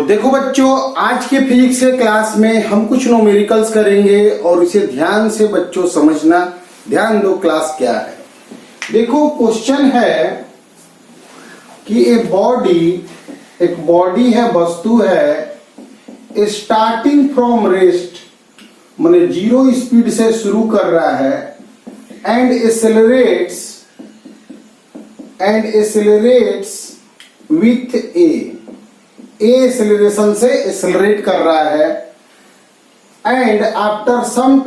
तो देखो बच्चों, आज के फिजिक्स के क्लास में हम कुछ न्यूमेरिकल्स करेंगे और इसे ध्यान से बच्चों समझना। ध्यान दो क्लास क्या है। देखो क्वेश्चन है कि एक बॉडी है, वस्तु है, स्टार्टिंग फ्रॉम रेस्ट माने जीरो स्पीड से शुरू कर रहा है and accelerates with a acceleration से एक्सेलरेट कर रहा है एंड आफ्टर सम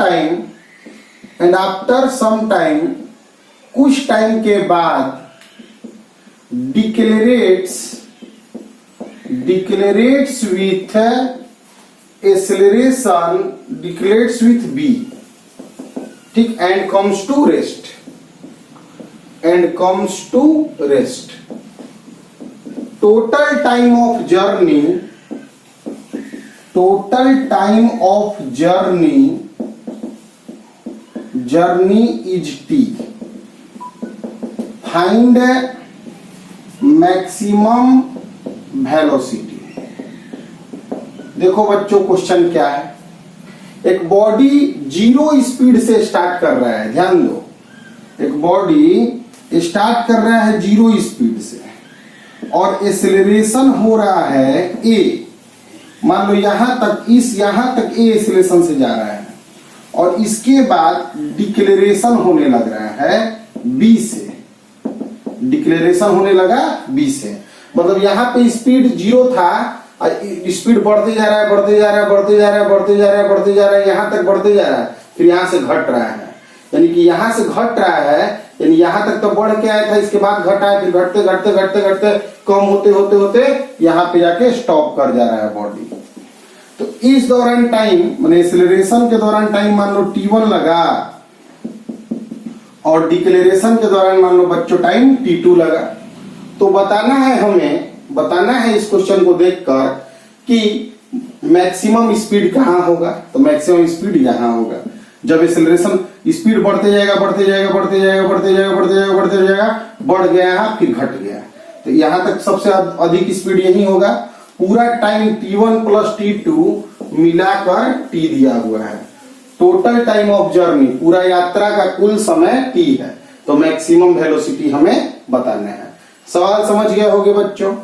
टाइम कुछ टाइम के बाद decelerates with acceleration decelerates with b, ठीक, and comes to rest. Total time of journey is t. Find maximum velocity. देखो बच्चों क्वेश्चन क्या है। एक बॉडी जीरो स्पीड से स्टार्ट कर रहा है, ध्यान दो, एक बॉडी स्टार्ट कर रहा है जीरो स्पीड से और एक्सेलरेशन हो रहा है ए। मान लो यहां तक ए एक्सेलरेशन से जा रहा है और इसके बाद डिक्लेरेशन होने लग रहा है बी से। डिक्लेरेशन होने लगा बी से, मतलब यहां पे स्पीड जीरो था, स्पीड बढ़ते जा रहा है, यहां तक बढ़ते जा रहा है, फिर यहां से घट रहा है, यानी कि यहां से घट रहा है, यानी यहां तक तो बढ़ के आया था, इसके बाद घटा है, फिर घटते कम होते यहां पे जाके स्टॉप कर जा रहा है बॉडी। तो इस दौरान टाइम माने एक्सेलरेशन के दौरान टाइम मान लो t1 लगा और डिक्लेरेशन के दौरान मान लो बच्चों टाइम t2 लगा। तो बताना है इस क्वेश्चन को देखकर कि मैक्सिमम स्पीड कहां होगा। तो मैक्सिमम स्पीड यहां होगा। जब एक्सेलरेशन स्पीड बढ़ते जाएगा, बढ़ गया फिर घट गया, तो यहां तक सबसे अधिक स्पीड यही होगा। पूरा टाइम t1 प्लस t2 मिलाकर t दिया हुआ है। टोटल टाइम ऑफ जर्नी, पूरा यात्रा का कुल समय t है, तो मैक्सिमम वेलोसिटी हमें बताना है। सवाल समझ गए होंगे बच्चों।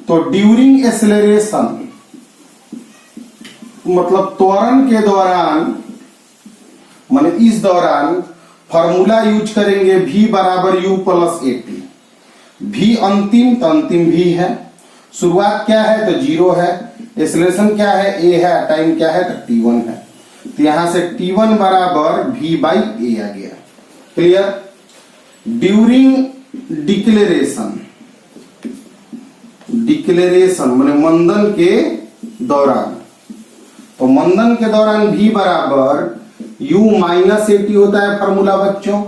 तो ड्यूरिंग एक्सेलरेशन मतलब त्वरण के दौरान, माने इस दौरान फॉर्मूला यूज करेंगे v बराबर u प्लस at। v अंतिम, तो अंतिम v है। शुरुआत क्या है तो जीरो है, एक्सेलरेशन क्या है a है, टाइम क्या है तो t1 है। तो यहां से t1 बराबर v बाई a आ गया। क्लियर। ड्यूरिंग डिक्लेरेशन माने मंदन के दौरान, तो मंदन के दौरान v बराबर u माइनस at होता है फॉर्मूला बच्चों।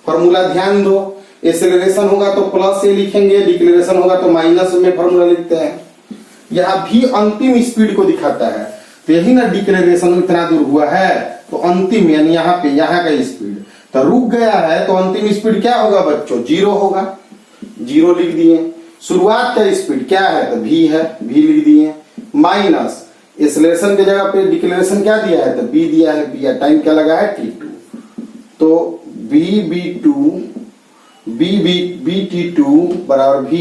फॉर्मूला ध्यान दो, एक्सेलरेशन होगा तो प्लस ए लिखेंगे, डिक्लेरेशन होगा तो माइनस में फॉर्मूला लिखते हैं। यहाँ भी अंतिम स्पीड को दिखाता है, तो यही ना डिक्लेरेशन इतना दूर हुआ है, तो अंतिम यानी यहाँ का स्पीड तो रुक गया है, तो अंतिम स्पीड क्या होगा बच्चों, जीरो होगा। जीरो लिख दिए। शुरुआत का स्पीड क्या है तो v है, v लिख दिए, माइनस एक्सेलरेशन की जगह पे डिक्लेरेशन क्या दिया है तो b दिया है, टाइम क्या लगा है t2, तो bt2 बराबर v,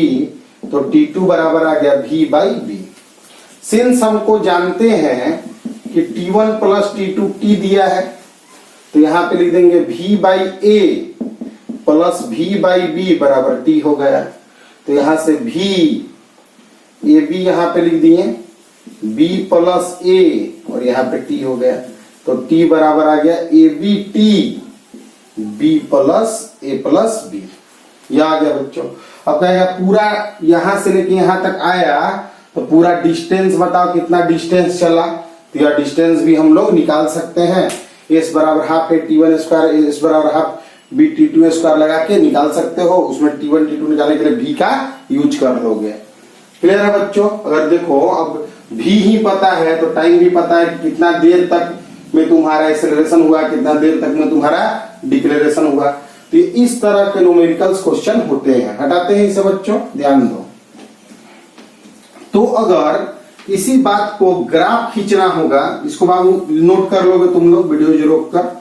तो t2 बराबर आ गया v बाई b। सिंस हमको जानते हैं कि t1 प्लस t2 t दिया है, तो यहां पे लिख देंगे v by a plus v by b बराबर t हो गया। तो यहां से a b यहां पे लिख दिए, b प्लस a और यहां पे t हो गया, तो t बराबर आ गया ab t b plus a plus b। यह आ गया बच्चों। अब कहेगा पूरा यहां से लेके यहां तक आया, तो पूरा डिस्टेंस बताओ कितना डिस्टेंस चला। तो यह डिस्टेंस भी हम लोग निकाल सकते हैं। s बराबर हाफ t1 स्क्वायर, s बराबर हाफ bt2 स्क्वायर लगा के निकाल सकते हो। उसमें t1 t2 निकालने के लिए v का यूज कर लोगे। क्लियर है बच्चों। अगर देखो अब v ही पता है तो टाइम भी पता है, कितना देर तक में तुम्हारा एक्सेलरेशन हुआ, कितना देर तक में तुम्हारा डिक्लेरेशन हुआ। तो इस तरह के न्यूमेरिकल्स क्वेश्चन होते हैं। हटाते हैं इसे बच्चों, ध्यान दो। तो अगर इसी बात को ग्राफ खींचना होगा। इसको बाबू नोट कर लोगे तुम लोग वीडियो जो रोक कर।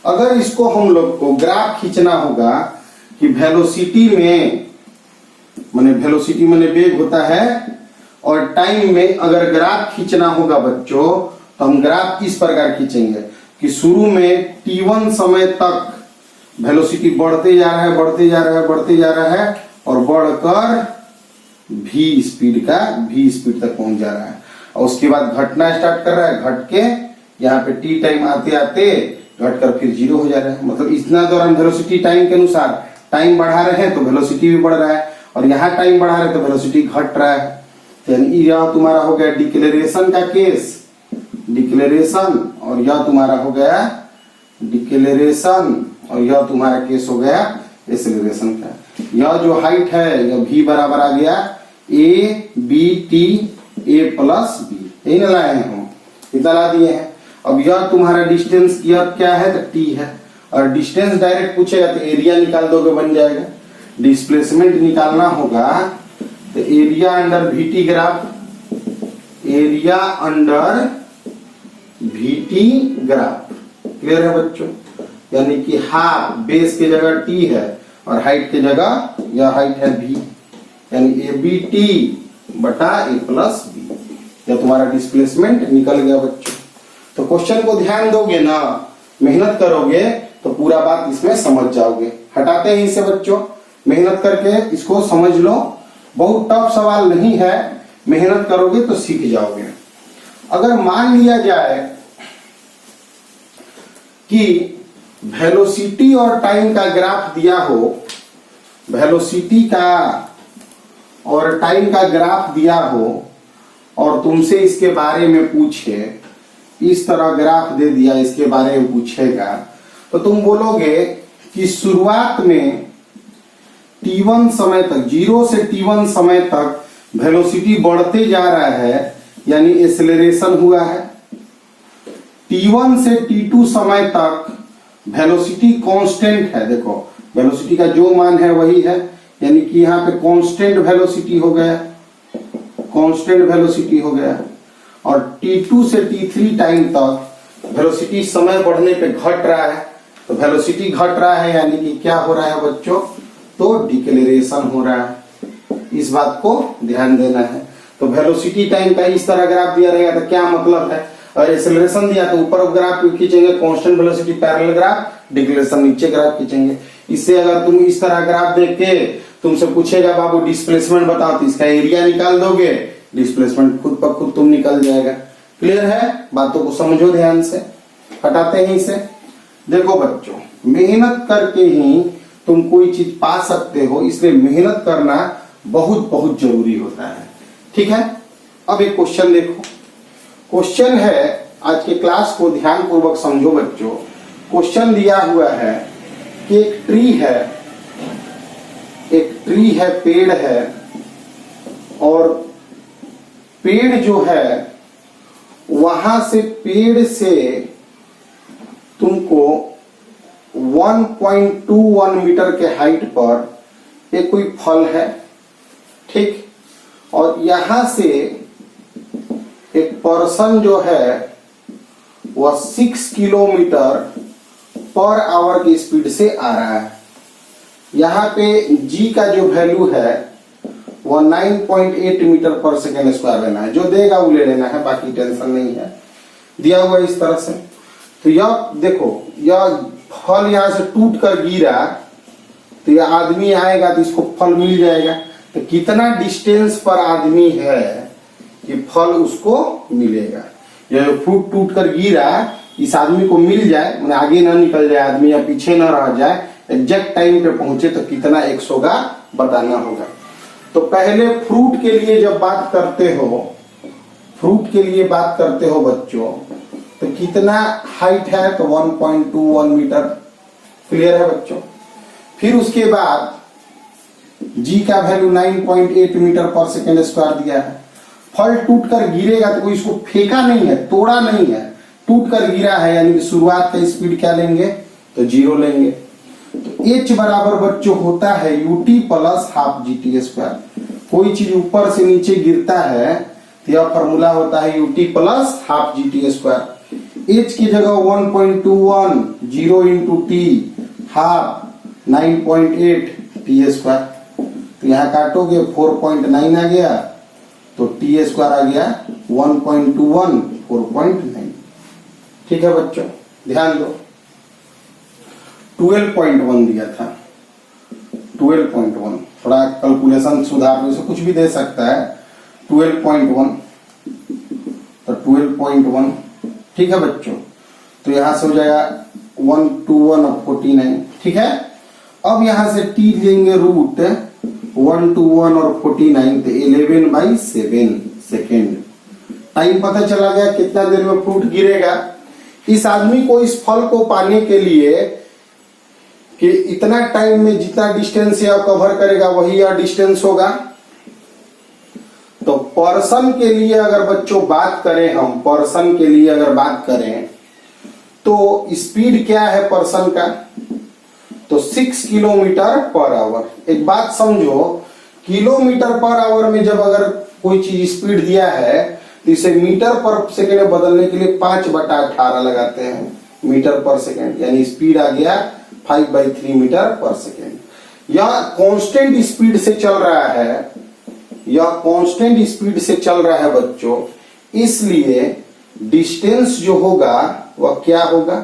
अगर इसको हम लोग को ग्राफ खींचना होगा कि वेलोसिटी में, माने वेलोसिटी माने वेग होता है, और टाइम में अगर ग्राफ खींचना होगा बच्चों, तो हम ग्राफ इस प्रकार खींचेंगे कि शुरू में t1 समय तक वेलोसिटी बढ़ते जा रहा है, बढ़ते जा रहा है, बढ़ते जा रहा है, और बढ़कर v स्पीड तक पहुंच जा रहा है, और उसके बाद घटना स्टार्ट कर रहा है, घट के यहाँ पे t टाइम आते आते घटकर फिर 0 हो जा रहा है। मतलब इतना दौरान वेलोसिटी टाइम के अनुसार टाइम बढ़ा रहे हैं तो वेलोसिटी भी बढ़ रहा है, और यहाँ टाइम बढ़ा रहे हैं तो वेलोसिटी घट रहा है। यानी यह तुम्हारा हो गया डिक्लेरेशन का केस, डिक्लेरेशन, और यह तुम्हारा हो गया डिक्लेरेशन, और यह तुम्हारा केस हो गया एक्सेलरेशन का। यह जो हाइट है यह v बराबर आ गया a b t a plus b, यही ना लाए हैं हम, इतना ला दिए हैं। अब यह तुम्हारा डिस्टेंस यह क्या है तो t है, और डिस्टेंस डायरेक्ट पूछेगा तो एरिया निकाल दोगे बन जाएगा। डिस्प्लेसमेंट निकालना होगा तो area under vt graph, area under vt graph, clear है बच्चों। यानी कि हाफ बेस की जगह t है और हाइट की जगह यह हाइट है v, यानी ए बी टी बटा ए प्लस बी, यह तुम्हारा डिस्प्लेसमेंट निकल गया बच्चों। तो क्वेश्चन को ध्यान दोगे ना, मेहनत करोगे तो पूरा बात इसमें समझ जाओगे। हटाते हैं इसे बच्चों, मेहनत करके इसको समझ लो, बहुत टफ सवाल नहीं है, मेहनत करोगे तो सीख जाओगे। अगर मान लिया जाए कि वेलोसिटी और टाइम का ग्राफ दिया हो, वेलोसिटी का और टाइम का ग्राफ दिया हो, और तुमसे इसके बारे में पूछे, इस तरह ग्राफ दे दिया इसके बारे में पूछेगा, तो तुम बोलोगे कि शुरुआत में t1 समय तक, 0 से t1 समय तक वेलोसिटी बढ़ते जा रहा है, यानी एक्सेलरेशन हुआ है। t1 से t2 समय तक वेलोसिटी कांस्टेंट है, देखो वेलोसिटी का जो मान है वही है, यानी कि यहाँ पे कांस्टेंट वेलोसिटी हो गया, कांस्टेंट वेलोसिटी हो गया। और t2 से t3 टाइम तक वेलोसिटी समय बढ़ने पे घट रहा है, तो वेलोसिटी घट रहा है यानी कि क्या हो रहा है बच्चों, तो डिक्लेरेशन हो रहा है। इस बात को ध्यान देना है। तो वेलोसिटी टाइम का इस तरह ग्राफ दिया रहेगा तो क्या मतलब है, और एक्सेलरेशन दिया तो ऊपर ग्राफ खींचेंगे constant velocity parallel graph, declaration नीचे ग्राफ खींचेंगे। इससे अगर तुम इस तरह ग्राफ देख के तुमसे पूछेगा बाबू डिस्प्लेसमेंट बताओ, तो इसका एरिया निकाल दोगे, डिस्प्लेसमेंट खुद पर खुद तुम निकल जाएगा। क्लियर है, बातों को समझो ध्यान से। हटाते हैं इसे। देखो बच्चों, मेहनत करके ही तुम कोई चीज पा सकते हो, इसलिए मेहनत करना बहुत बहुत जरूरी होता है। ठीक है, अब एक क्वेश्चन देखो। क्वेश्चन है, आज के क्लास को ध्यान पूर्वक समझो बच्चों। क्वेश्चन दिया हुआ है कि एक ट्री है, पेड़ है, और पेड़ जो है वहां से पेड़ से तुमको 1.21 मीटर के हाइट पर एक कोई फल है, ठीक, और यहां से एक पर्सन जो है वह 6 किलोमीटर पर आवर की स्पीड से आ रहा है। यहाँ पे g का जो वैल्यू है वह 9.8 मीटर पर सेकेंड स्क्वायर लेना है, जो देगा वो ले लेना है, बाकी टेंशन नहीं है। दिया हुआ इस तरह से। तो यह देखो, यह फल यहाँ से टूट कर गिरा तो यह आदमी आएगा तो इसको फल मिल जाएगा। तो कितना डिस्टेंस पर आदमी है कि फल उसको मिलेगा। यह फ्रूट टूट कर गिरा, इस आदमी को मिल जाए, मैंने आगे ना निकल जाए आदमी या पीछे ना रह जाए, एग्जैक्ट टाइम पे पहुंचे तो कितना 100 का बताना होगा। तो पहले फ्रूट के लिए जब बात करते हो, फ्रूट के लिए बात करते हो बच्चों, तो कितना हाइट है तो 1.21 मीटर। क्लियर है बच्चों। फिर उसके बाद g का वैल्यू 9.8 मीटर पर सेकेंड स्क्वायर दिया है। फल टूट कर गिरेगा तो कोई इसको फेंका नहीं है, तोड़ा नहीं है, टूट कर गिरा है, यानी कि शुरुआत का स्पीड क्या लेंगे तो 0 लेंगे। तो h बराबर बच्चों होता है ut plus half gt square. कोई चीज ऊपर से नीचे गिरता है तो यह फॉर्मूला होता है ut plus half GT square. h की जगह 1.21 0 into T half 9.8 T square. तो यहाँ काटोगे 4.9 आ गया, तो टी स्क्वायर आ गया 1.21 4.9। ठीक है बच्चों, ध्यान दो। 12.1 दिया था, 12.1, थोड़ा कैलकुलेशन सुधारने से कुछ भी दे सकता है। 12.1 तो 12.1 ठीक है बच्चों। तो यहां से हो जाएगा 1 2 1 और 49। ठीक है, अब यहां से t लेंगे रूट 1 2 1 और 49, तो 11/7 सेकेंड। टाइम पता चला गया कितना देर में फ्रूट गिरेगा। इस आदमी को इस फल को पाने के लिए कि इतना टाइम में जितना डिस्टेंस यह कवर करेगा वही यह डिस्टेंस होगा। तो पर्सन के लिए अगर बच्चों बात करें, हम पर्सन के लिए अगर बात करें तो स्पीड क्या है पर्सन का, तो 6 किलोमीटर पर आवर। एक बात समझो, किलोमीटर पर आवर में जब अगर कोई चीज स्पीड दिया है तो इसे मीटर पर सेकेंड में बदलने के लिए 5/18 लगाते हैं मीटर पर सेकेंड, यानी स्पीड आ गया 5/3 मीटर पर सेकेंड। यह कांस्टेंट स्पीड से चल रहा है, यह कांस्टेंट स्पीड से चल रहा है बच्चों, इसलिए डिस्टेंस जो होगा वह क्या होगा,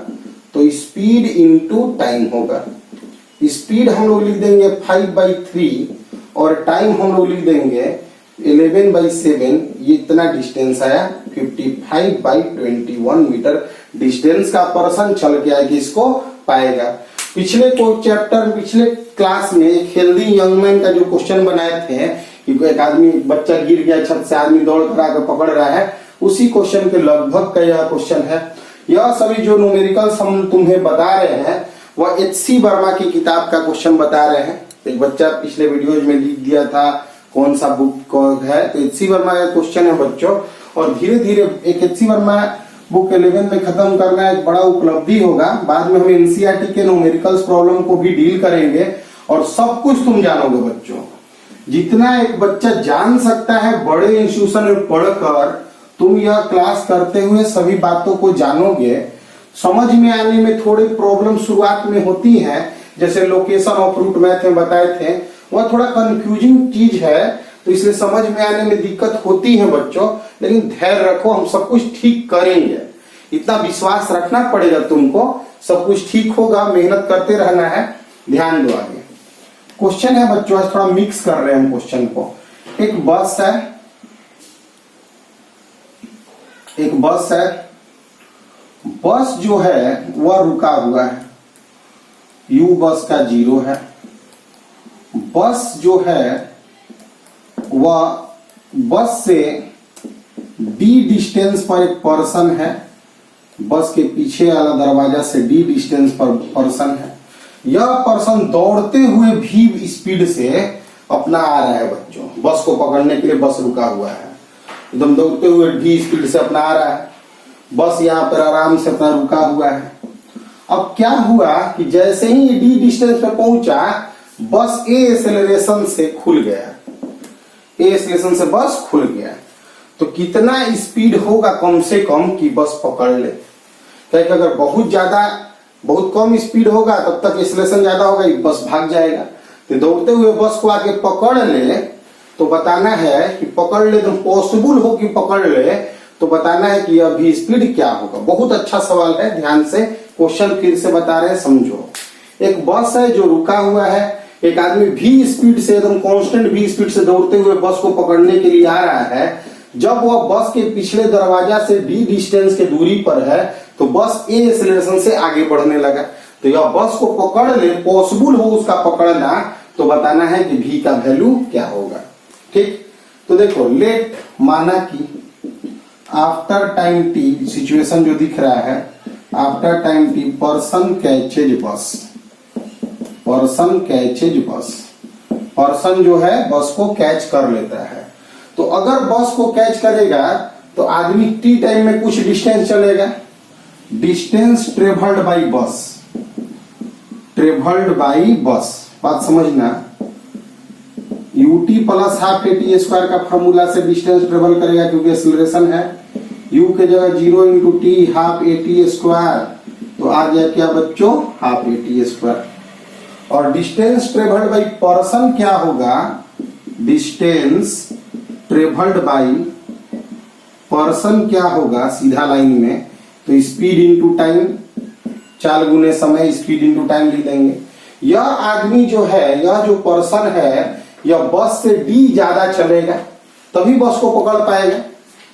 तो स्पीड इनटू टाइम होगा। स्पीड हम लोग लिख देंगे 5/3 और टाइम हम लोग लिख देंगे 11/7। ये इतना डिस्टेंस आया 55/21 मीटर डिस्टेंस का पर्सन चल के आएगा, इसको पाएगा। पिछले चैप्टर पिछले क्लास में एक हेल्दी यंग मैन का जो क्वेश्चन बनाए थे कि एक आदमी बच्चा गिर गया छत से, आदमी दौड़ कर आकर पकड़ रहा है, उसी क्वेश्चन के लगभग का यह क्वेश्चन है। यह सभी जो न्यूमेरिकल्स हम तुम्हें बता रहे हैं वह HC वर्मा की किताब का क्वेश्चन बता रहे हैं। एक बच्चा पिछले वीडियोज में लिख दिया था कौन सा बुक है, तो HC वर्मा का क्वेश्चन है बच्चों। और धीरे धीरे एक HC वर्मा बुक 11 में खत्म करना एक बड़ा उपलब्धि होगा। बाद में हम NCERT के न्यूमेरिकल्स प्रॉब्लम को भी डील करेंगे और सब कुछ तुम जानोगे बच्चों। जितना एक बच्चा जान सकता है बड़े इंस्टीट्यूशन में पढ़कर, तुम यह क्लास करते हुए सभी बातों को जानोगे। समझ में आने में थोड़ी प्रॉब्लम शुरुआत में होती है, जैसे लोकेशन ऑफ रूट मैथ में बताए थे, वह थोड़ा कंफ्यूजिंग चीज है, तो इसलिए समझ में आने में दिक्कत होती है बच्चों। लेकिन धैर्य रखो, हम सब कुछ ठीक करेंगे, इतना विश्वास रखना पड़ेगा तुमको। सब कुछ ठीक होगा, मेहनत करते रहना है। ध्यान दो आगे क्वेश्चन है बच्चों, आज थोड़ा मिक्स कर रहे हैं हम क्वेश्चन को। एक बस है, एक बस है, बस जो है वह रुका हुआ है, यू बस का 0 है। बस जो है वह बस से d डिस्टेंस पर एक पर्सन है, बस के पीछे वाला दरवाजा से d डिस्टेंस पर पर्सन है। यह पर्सन दौड़ते हुए भी स्पीड से अपना आ रहा है बच्चों, बस को पकड़ने के लिए बस रुका हुआ है, एकदम दौड़ते हुए भी स्पीड से अपना आ रहा है। बस यहाँ पर आराम से अपना रुका हुआ है। अब क्या हुआ कि जैसे ही d डिस्टेंस पे पहुंचा, बस ए एक्सेलरेशन से खुल गया, ए एक्सेलरेशन से बस खुल गया। तो कितना स्पीड होगा कम से कम कि बस पकड़ ले। क्योंकि अगर बहुत कम स्पीड होगा तब तक एक्सेलरेशन ज्यादा होगा, बस भाग जाएगा। तो दौड़ते हुए बस को आगे पकड़ ले तो बताना है कि पकड़ ले, तो पॉसिबल हो कि पकड़ ले तो बताना है कि अभी स्पीड क्या होगा। बहुत अच्छा सवाल है, ध्यान से क्वेश्चन फिर से बता रहे हैं, समझो। एक बस है जो रुका हुआ है, एक आदमी भी स्पीड से एकदम कांस्टेंट भी स्पीड से दौड़ते हुए बस को पकड़ने के लिए आ रहा है। जब वह बस के पिछले दरवाजा से d डिस्टेंस के दूरी पर है तो बस ए एक्सेलरेशन से आगे बढ़ने लगा। तो यह बस को पकड़ ले, पॉसिबल हो उसका पकड़ना, तो बताना है कि v का वैल्यू क्या होगा। ठीक, तो देखो लेट माना कि आफ्टर टाइम t, सिचुएशन जो दिख रहा है after time t person catches बस, पर्सन कैचेज बस, पर्सन जो है बस को कैच कर लेता है। तो अगर बस को कैच करेगा तो आदमी t टाइम में कुछ डिस्टेंस चलेगा, डिस्टेंस ट्रेवल्ड बाय बस, ट्रेवल्ड बाय बस, बात समझना। ut plus half at square का फॉर्मूला से डिस्टेंस ट्रेवल करेगा क्योंकि एक्सीलरेशन है। u के जगह 0 into T half at square, तो आ गया क्या बच्चों, हाफ at स्क्वायर। और डिस्टेंस ट्रेवल्ड बाई पर्सन क्या होगा, डिस्टेंस ट्रेवल्ड बाई पर्सन क्या होगा सीधा लाइन में, तो स्पीड इनटू टाइम, चाल गुने समय जैसे इनटू टाइम लिख देंगे। यह आदमी जो है, यह जो पर्सन है, यह बस से डी ज्यादा चलेगा तभी बस को पकड़ पाएगा।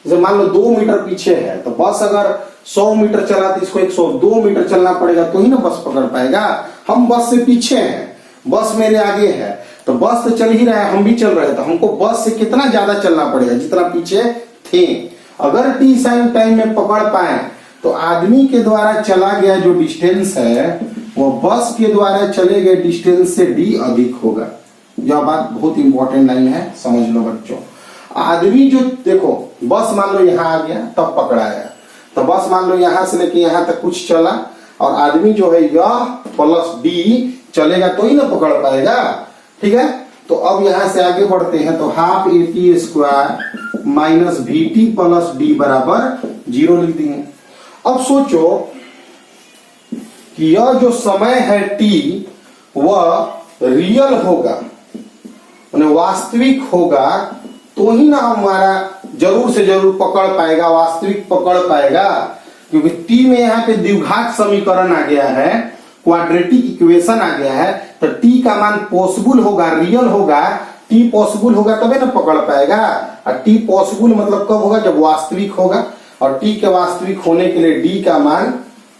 जैसे मान लो 2 मीटर पीछे है तो बस अगर 100 मीटर चला तो इसको 102 मीटर चलना पड़ेगा तो ही ना बस पकड़ पाएगा। हम बस से पीछे हैं, बस मेरे आगे है, तो बस तो चल ही रहा है, हम भी चल रहे हैं, तो हमको बस से कितना ज्यादा चलना पड़ेगा जितना पीछे थे। अगर टी साइन टाइम में पकड़ पाए तो आदमी के द्वारा चला गया जो डिस्टेंस है वो बस के द्वारा चले गए डिस्टेंस से डी अधिक होगा। यह बात बहुत इंपॉर्टेंट नहीं है, समझ लो बच्चों। आदमी जो देखो बस मान लो यहाँ आ गया तब पकड़ाया, तो बस मान लो यहाँ से लेके यहाँ तक कुछ चला और आदमी जो है यह प्लस डी चलेगा तो ही ना पकड़ पाएगा, ठीक है। तो अब यहाँ से आगे बढ़ते हैं, तो half at square minus we T plus D बराबर 0 लिख दिए। अब सोचो कि यह जो समय है t वह रियल होगा, वास्तविक होगा, तो ही ना हमारा जरूर से जरूर पकड़ पाएगा, वास्तविक पकड़ पाएगा। क्योंकि t में यहाँ पे द्विघात समीकरण आ गया है, क्वाड्रेटिक इक्वेशन आ गया है, तो t का मान पॉसिबल होगा, रियल होगा। t पॉसिबल होगा तबे ना पकड़ पाएगा, और t पॉसिबल मतलब कब होगा, जब वास्तविक होगा। और t के वास्तविक होने के लिए d का मान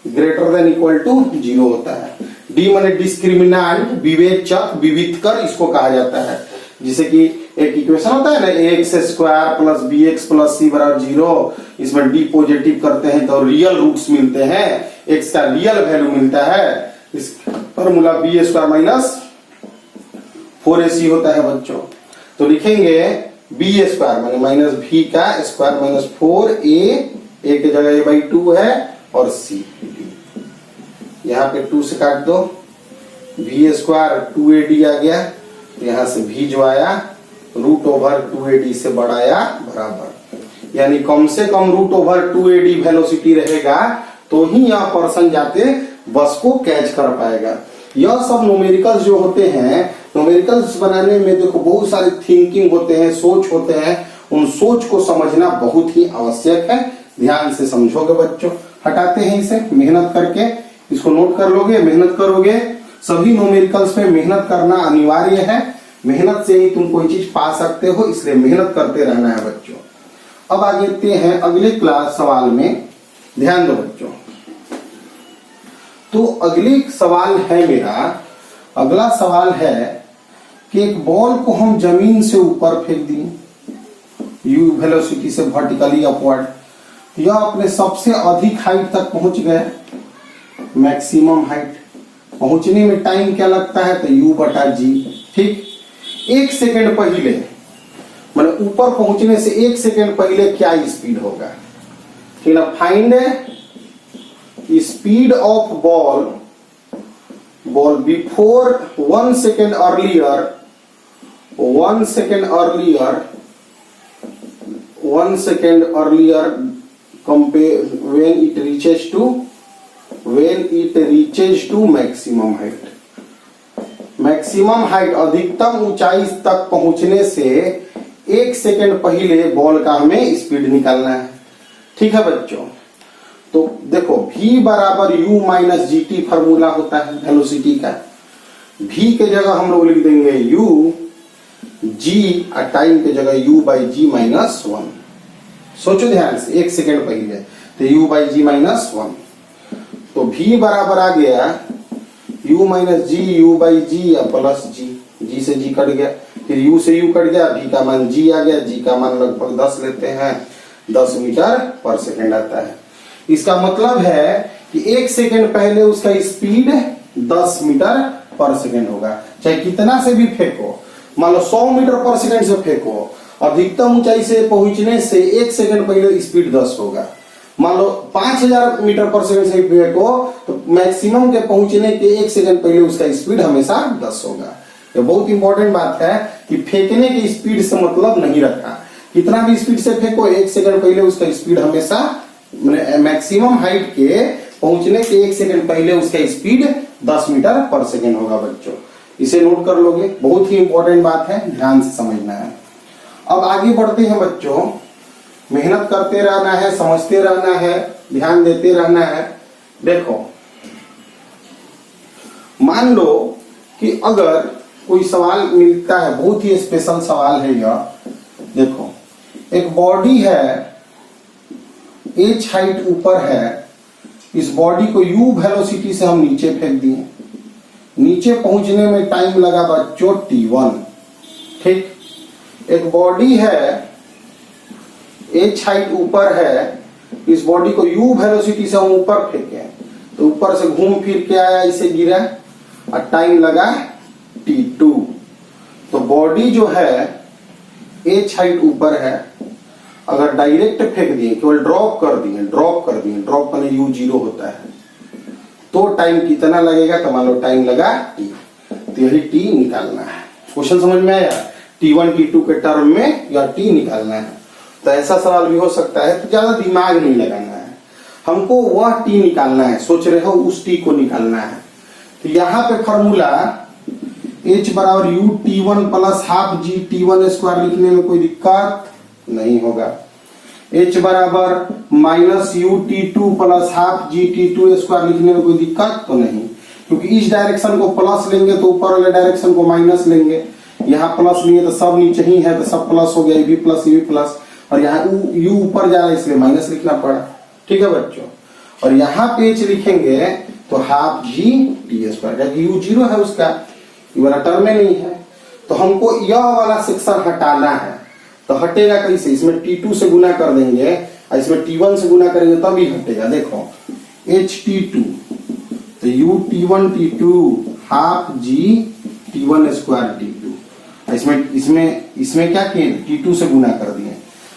ग्रेटर देन इक्वल टू 0 होता है। d माने डिस्क्रिमिनेंट, विवेचक, विविधकर इसको कहा जाता है। जिसे कि एक इक्वेशन होता है ना, x square plus b x plus c बराबर 0, इसमें डी पॉजिटिव करते हैं तो रियल रूट्स मिलते हैं, एक्स का रियल वैल्यू मिलता है। इस formula B square minus 4ac होता है बच्चों। तो लिखेंगे बी स्क्वायर माने माइनस भी का स्क्वायर माइनस 4a की जगह a बाई 2 है और c, यहाँ पे 2 से काट दो, भी स्क्वायर 2ad आ गया, यहां से भी जो आया रूट ओवर 2ad से बढ़ाया बराबर, यानी कम से कम रूट ओवर 2ad वेलोसिटी रहेगा तो ही यह पर्सन जाके बस को कैच कर पाएगा। यह सब न्यूमेरिकल्स जो होते हैं, न्यूमेरिकल्स बनाने में देखो बहुत सारे थिंकिंग होते हैं, सोच होते हैं, उन सोच को समझना बहुत ही आवश्यक है। ध्यान से समझोगे बच्चों। हटाते हैं इसे, मेहनत करके इसको नोट कर लोगे, मेहनत करोगे। सभी न्यूमेरिकल्स पे मेहनत करना अनिवार्य है, मेहनत से ही तुम कोई चीज पा सकते हो, इसलिए मेहनत करते रहना है बच्चों। अब आगे बढ़ते हैं अगले क्लास सवाल में, ध्यान दो बच्चों। तो अगले सवाल है मेरा, अगला सवाल है कि एक बॉल को हम जमीन से ऊपर फेंक दिए यू वेलोसिटी से वर्टिकली अपवर्ड, यह अपने सबसे अधिक हाइट तक पहुंच गए, मैक्सिमम हाइट। पहुंचने में टाइम क्या लगता है, तो u बटा जी, ठीक। 1 सेकेंड पहले माने ऊपर पहुंचने से 1 सेकेंड पहले क्या स्पीड होगा, ठीक ना। Find speed of ball before 1 second earlier, 1 second earlier compare when it reaches to maximum height। Maximum height, अधिकतम ऊंचाई तक पहुंचने से 1 सेकेंड पहले बॉल का हमें स्पीड निकालना है, ठीक है बच्चों। तो देखो v बराबर u minus G T formula होता है वेलोसिटी का। v के जगह हम लोग लिख देंगे u, g और टाइम के जगह u बाई जी माइनस 1। सोचो ध्यान से, 1 सेकेंड पहले तो u बाई जी माइनस 1। तो v बराबर आ गया u minus g, u by g या प्लस जी, g से g कट गया, फिर u से u कट गया, v का मान g आ गया, g का मान लगभग 10 लेते हैं, 10 मीटर पर सेकेंड आता है। इसका मतलब है कि 1 सेकेंड पहले उसका स्पीड 10 मीटर पर सेकेंड होगा, चाहे कितना से भी फेंको। मान लो 100 मीटर पर सेकेंड से फेंको, अधिकतम ऊंचाई से पहुंचने से 1 सेकेंड पहले स्पीड 10 होगा। मान लो 5000 मीटर पर सेकंड से फेंको तो मैक्सिमम के पहुंचने के 1 सेकंड पहले उसका स्पीड हमेशा 10 होगा। ये बहुत इंपॉर्टेंट बात है कि फेंकने की स्पीड से मतलब नहीं रखा, कितना भी स्पीड से फेंको 1 सेकंड पहले उसका स्पीड हमेशा मैक्सिमम हाइट के पहुंचने के 1 सेकंड पहले उसका स्पीड 10 मीटर पर सेकंड होगा बच्चों। इसे नोट कर लोगे, बहुत ही इंपॉर्टेंट बात है, ध्यान से समझना है। अब आगे बढ़ते हैं बच्चों, मेहनत करते रहना है, समझते रहना है, ध्यान देते रहना है। देखो मान लो कि अगर कोई सवाल मिलता है, बहुत ही स्पेशल सवाल है यह। देखो एक बॉडी है, h हाइट ऊपर है, इस बॉडी को u वेलोसिटी से हम नीचे फेंक दिए, नीचे पहुंचने में टाइम लगा बच्चों t1। ठीक, एक बॉडी है, h हाइट ऊपर है, इस बॉडी को u वेलोसिटी से हम ऊपर फेंके तो ऊपर से घूम फिर के आया, इसे गिरा और टाइम लगा t2। तो बॉडी जो है h हाइट ऊपर है, अगर डायरेक्ट फेंक दिए, केवल ड्रॉप कर दिए, ड्रॉप करने u0 होता है, तो टाइम कितना लगेगा? तो मान लो टाइम लगा t, तो यही t निकालना है। क्वेश्चन समझ में आया? t1 t2 के टर्म में या t निकालना है। तो ऐसा सवाल भी हो सकता है, तो ज्यादा दिमाग नहीं लगाना है, हमको वह t निकालना है, सोच रहे हो उस t को निकालना है। तो यहाँ पे फॉर्मूला h बराबर u t1 plus half g t1 square लिखने में कोई दिक्कत नहीं होगा। h बराबर minus u t2 plus half g t2 square लिखने में कोई दिक्कत तो नहीं, क्योंकि इस डायरेक्शन को प्लस लेंगे तो ऊपर वाले डायरेक्शन को माइनस लेंगे, यहाँ प्लस लिए तो सब नीचे ही है तो सब प्लस हो गया, ये भी प्लस, और यहाँ u ऊपर जा रहा है इसलिए माइनस लिखना पड़ा। ठीक है बच्चों, और यहाँ पे h लिखेंगे तो half g t square, u0 है उसका, ये वाला टर्म में नहीं है। तो हमको यह वाला सेक्शन हटाना है, तो हटेगा कैसे? इसमें t2 से गुना कर देंगे और इसमें t1 से गुना करेंगे तभी हटेगा। देखो h t2 तो u t1 t2 half g t1 square t2, इसमें क्या किए? t2 से गुना कर दिए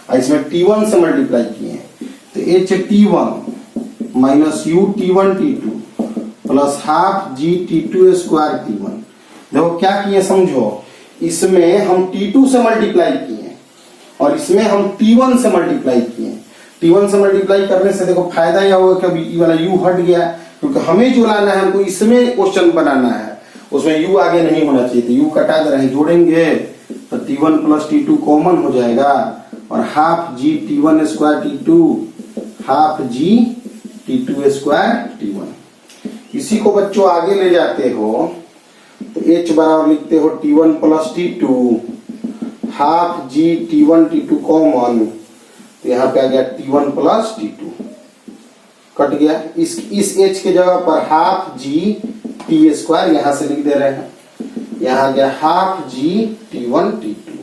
और इसमें t1 से मल्टीप्लाई किए, तो h t1 minus u t1 t2 plus half g t2 square t1। देखो क्या किए समझो, इसमें हम t2 से मल्टीप्लाई किए और इसमें हम t1 से मल्टीप्लाई किए। t1 से मल्टीप्लाई करने से देखो फायदा यह होगा कि अभी ये वाला u हट गया, क्योंकि हमें जो लाना है हमको इसमें क्वेश्चन बनाना है, उसमें u आगे नहीं होना चाहिए, तो u कटा दे रहे, जोड़ेंगे तो t1 प्लस t2 कॉमन हो जाएगा और half g t1 square t2 half g t2 square t1। इसी को बच्चों आगे ले जाते हो तो h बराबर लिखते हो t1 plus t2 half g t1 t2 common, तो यहाँ पे आ गया t1 प्लस t2 कट गया। इस h के जगह पर हाफ g t स्क्वायर यहाँ से लिख दे रहे हैं, यहाँ आ गया half g t1 t2,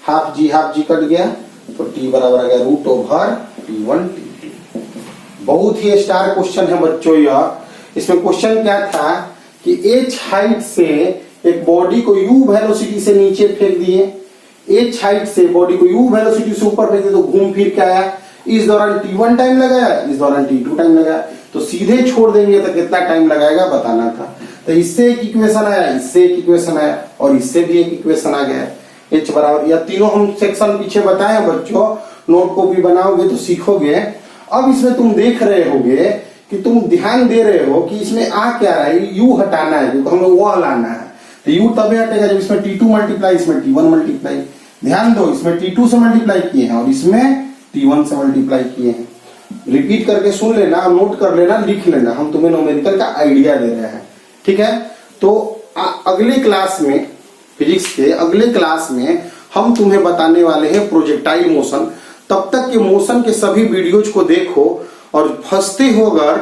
half g cut गया तो t बराबर आ गया रूट ओवर t1 t2। बहुत ही स्टार क्वेश्चन है बच्चों यह। इसमें क्वेश्चन क्या था कि h हाइट से एक बॉडी को u वेलोसिटी से नीचे फेंक दिए, h हाइट से बॉडी को u वेलोसिटी से ऊपर फेंक दिए तो घूम फिर के आया, इस दौरान t1 टाइम लगाया, इस दौरान t2 टाइम लगाया, तो सीधे छोड़ देंगे तो कितना टाइम लगाएगा बताना था। तो इससे एक इक्वेशन आया, इससे एक इक्वेशन आया और इससे भी एक इक्वेशन आ गया। h बराबर, या तीनों हम सेक्शन पीछे बताए बच्चों, नोट कॉपी बनाओगे तो सीखोगे। अब इसमें तुम देख रहे होगे कि तुम ध्यान दे रहे हो कि इसमें आ क्या रहा है, u हटाना है क्योंकि हमें वह लाना है, तो u तभी हटेगा जब इसमें t2 मल्टीप्लाई, इसमें t1 मल्टीप्लाई। ध्यान दो, इसमें t2 से मल्टीप्लाई किए हैं और इसमें t1 से मल्टीप्लाई किए हैं। रिपीट करके सुन लेना, नोट कर लेना, लिख लेना, हम तुम्हें न्यूमेरिकल का आइडिया दे रहे हैं। ठीक है, तो अगले क्लास में, फिजिक्स के अगले क्लास में हम तुम्हें बताने वाले हैं प्रोजेक्टाइल मोशन। तब तक के मोशन के सभी वीडियोज को देखो, और फंसते हो अगर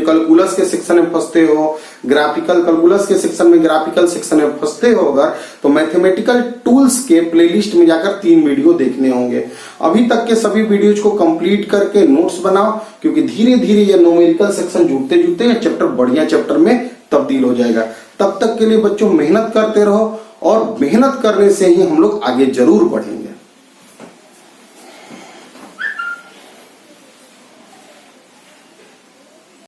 कैलकुलस के सेक्शन में फंसते हो, ग्राफिकल कैलकुलस के सेक्शन में, ग्राफिकल सेक्शन में फंसते हो अगर, तो मैथमेटिकल टूल्स के प्लेलिस्ट में जाकर 3 वीडियो देखने होंगे। अभी तक के सभी वीडियोज को कंप्लीट करके नोट्स बनाओ, क्योंकि धीरे धीरे ये न्यूमेरिकल सेक्शन जुड़ते जुड़ते चैप्टर बढ़िया चैप्टर में तब्दील हो जाएगा। तब तक के लिए बच्चों मेहनत करते रहो, और मेहनत करने से ही हम लोग आगे जरूर बढ़ेंगे।